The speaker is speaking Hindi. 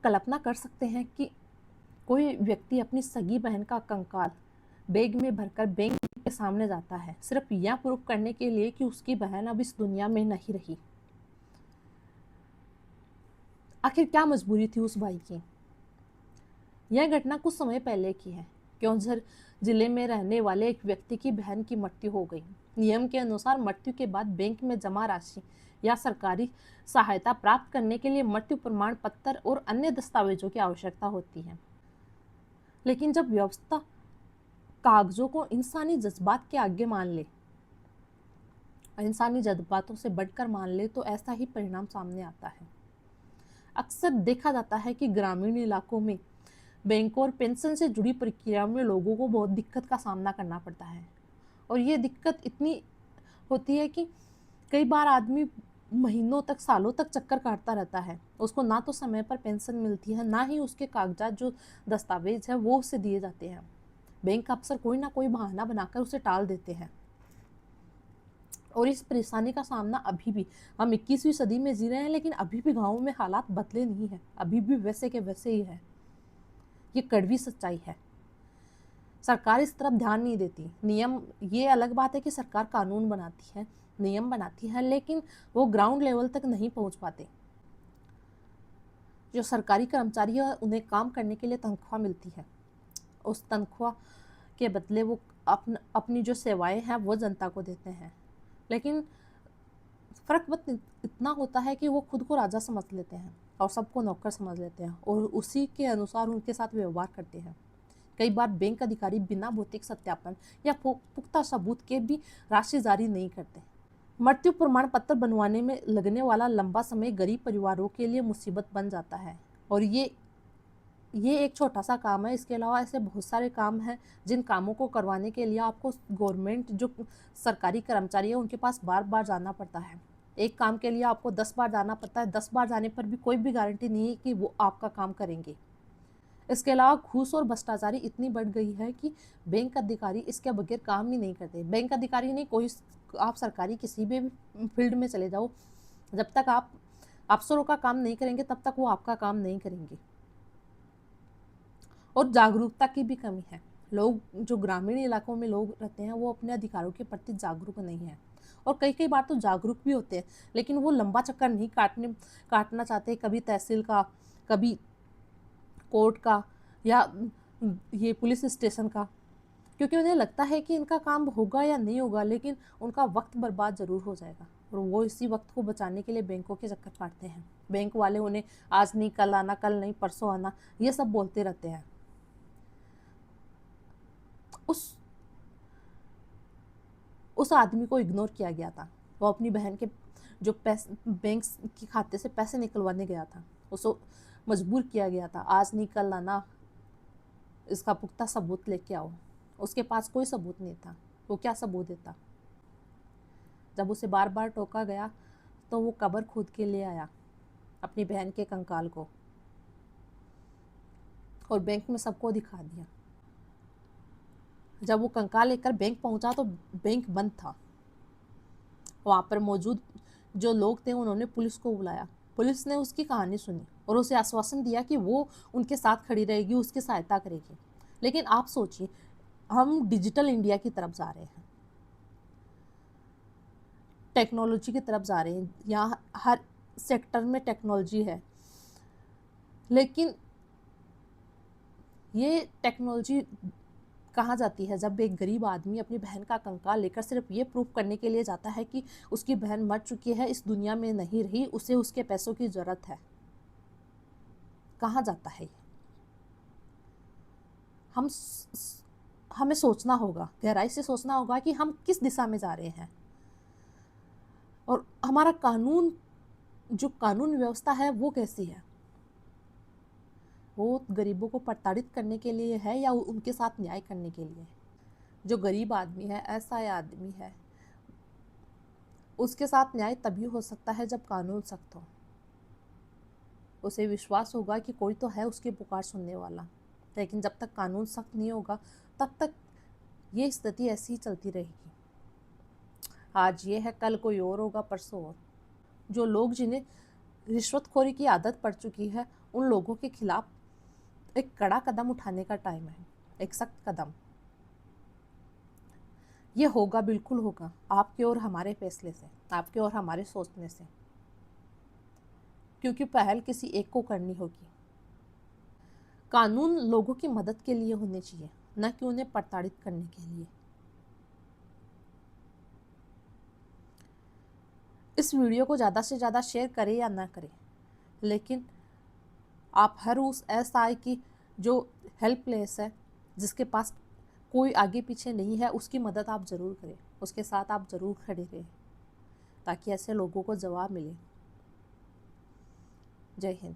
कल्पना कर सकते हैं कि कोई व्यक्ति अपनी सगी बहन का कंकाल बैग में भरकर बैंक के सामने जाता है, सिर्फ यह प्रूफ करने के लिए कि उसकी बहन अब इस दुनिया में नहीं रही। आखिर क्या मजबूरी थी उस भाई की? यह घटना कुछ समय पहले की है। क्योंझर जिले में रहने वाले एक व्यक्ति की बहन की मृत्यु हो गई। नियम के अनुसार मृत्यु के बाद बैंक में जमा राशि या सरकारी सहायता प्राप्त करने के लिए मृत्यु प्रमाण पत्र और अन्य दस्तावेजों की आवश्यकता होती है। लेकिन जब व्यवस्था कागजों को इंसानी जज्बात के आगे मान ले, इंसानी जज्बातों से बढ़कर मान ले, तो ऐसा ही परिणाम सामने आता है। अक्सर देखा जाता है कि ग्रामीण इलाकों में बैंक और पेंशन से जुड़ी प्रक्रियाओं में लोगों को बहुत दिक्कत का सामना करना पड़ता है। और ये दिक्कत इतनी होती है कि कई बार आदमी महीनों तक, सालों तक चक्कर काटता रहता है। उसको ना तो समय पर पेंशन मिलती है, ना ही उसके कागजात, जो दस्तावेज है, वो उसे दिए जाते हैं। बैंक अक्सर कोई ना कोई बहाना बनाकर उसे टाल देते हैं। और इस परेशानी का सामना अभी भी, हम 21वीं सदी में जी रहे हैं, लेकिन अभी भी गाँवों में हालात बदले नहीं है। अभी भी वैसे के वैसे ही है। ये कड़वी सच्चाई है। सरकार इस तरफ ध्यान नहीं देती। नियम, ये अलग बात है कि सरकार कानून बनाती है, नियम बनाती है, लेकिन वो ग्राउंड लेवल तक नहीं पहुंच पाते। जो सरकारी कर्मचारी है, उन्हें काम करने के लिए तनख्वाह मिलती है। उस तनख्वाह के बदले वो अपनी जो सेवाएं हैं वो जनता को देते हैं। लेकिन फर्क बस इतना होता है कि वो खुद को राजा समझ लेते हैं और सबको नौकर समझ लेते हैं, और उसी के अनुसार उनके साथ व्यवहार करते हैं। कई बार बैंक अधिकारी बिना भौतिक सत्यापन या पुख्ता सबूत के भी राशि जारी नहीं करते। मृत्यु प्रमाण पत्र बनवाने में लगने वाला लंबा समय गरीब परिवारों के लिए मुसीबत बन जाता है। और ये एक छोटा सा काम है। इसके अलावा ऐसे बहुत सारे काम हैं जिन कामों को करवाने के लिए आपको गवर्नमेंट, जो सरकारी कर्मचारी है, उनके पास बार बार जाना पड़ता है। एक काम के लिए आपको 10 बार जाना पड़ता है। 10 बार जाने पर भी कोई भी गारंटी नहीं है कि वो आपका काम करेंगे। इसके अलावा घूस और भ्रष्टाचारी इतनी बढ़ गई है कि बैंक अधिकारी इसके बगैर काम ही नहीं करते। बैंक अधिकारी नहीं, कोई, आप सरकारी किसी भी फील्ड में चले जाओ, जब तक आप अफसरों का काम नहीं करेंगे तब तक वो आपका काम नहीं करेंगे। और जागरूकता की भी कमी है। लोग, जो ग्रामीण इलाकों में लोग रहते हैं, वो अपने अधिकारों के प्रति जागरूक नहीं है। और कई बार तो जागरूक भी होते हैं, लेकिन वो लंबा चक्कर नहीं काटना चाहते। कभी तहसील का, कभी कोर्ट का, या ये पुलिस स्टेशन का, क्योंकि उन्हें लगता है कि इनका काम होगा या नहीं होगा, लेकिन उनका वक्त बर्बाद ज़रूर हो जाएगा। और वो इसी वक्त को बचाने के लिए बैंकों के चक्कर काटते हैं। बैंक वाले उन्हें आज नहीं कल आना, कल नहीं परसों आना, ये सब बोलते रहते हैं। उस आदमी को इग्नोर किया गया था। वो अपनी बहन के जो पैसे बैंक के खाते से पैसे निकलवाने गया था, उसको मजबूर किया गया था, आज नहीं कल आना, इसका पुख्ता सबूत लेके आओ। उसके पास कोई सबूत नहीं था। वो क्या सबूत देता? जब उसे बार बार टोका गया तो वो कब्र खोद के ले आया अपनी बहन के कंकाल को, और बैंक में सबको दिखा दिया। जब वो कंकाल लेकर बैंक पहुंचा तो बैंक बंद था। वहां पर मौजूद जो लोग थे, उन्होंने पुलिस को बुलाया। पुलिस ने उसकी कहानी सुनी और उसे आश्वासन दिया कि वो उनके साथ खड़ी रहेगी, उसकी सहायता करेगी। लेकिन आप सोचिए, हम डिजिटल इंडिया की तरफ जा रहे हैं, टेक्नोलॉजी की तरफ जा रहे हैं। यहाँ हर सेक्टर में टेक्नोलॉजी है, लेकिन ये टेक्नोलॉजी कहाँ जाती है जब एक गरीब आदमी अपनी बहन का कंकाल लेकर सिर्फ ये प्रूफ करने के लिए जाता है कि उसकी बहन मर चुकी है, इस दुनिया में नहीं रही, उसे उसके पैसों की जरूरत है। कहाँ जाता है? हम हमें सोचना होगा, गहराई से सोचना होगा कि हम किस दिशा में जा रहे हैं। और हमारा कानून, जो कानून व्यवस्था है, वो कैसी है? वो गरीबों को प्रताड़ित करने के लिए है या उनके साथ न्याय करने के लिए? जो गरीब आदमी है, ऐसा आदमी है, उसके साथ न्याय तभी हो सकता है जब कानून सख्त हो। उसे विश्वास होगा कि कोई तो है उसकी पुकार सुनने वाला। लेकिन जब तक कानून सख्त नहीं होगा, तब तक ये स्थिति ऐसी ही चलती रहेगी। आज ये है, कल कोई और होगा, परसों और। जो लोग जिन्हें रिश्वतखोरी की आदत पड़ चुकी है, उन लोगों के खिलाफ एक कड़ा कदम उठाने का टाइम है, एक सख्त कदम। ये होगा, बिल्कुल होगा, आपके और हमारे फैसले से, आपके और हमारे सोचने से, क्योंकि पहल किसी एक को करनी होगी। कानून लोगों की मदद के लिए होने चाहिए, न कि उन्हें प्रताड़ित करने के लिए। इस वीडियो को ज़्यादा से ज़्यादा शेयर करें या ना करें, लेकिन आप हर उस एसआई की जो हेल्पलेस है, जिसके पास कोई आगे पीछे नहीं है, उसकी मदद आप ज़रूर करें, उसके साथ आप ज़रूर खड़े रहें, ताकि ऐसे लोगों को जवाब मिले। जय हिंद।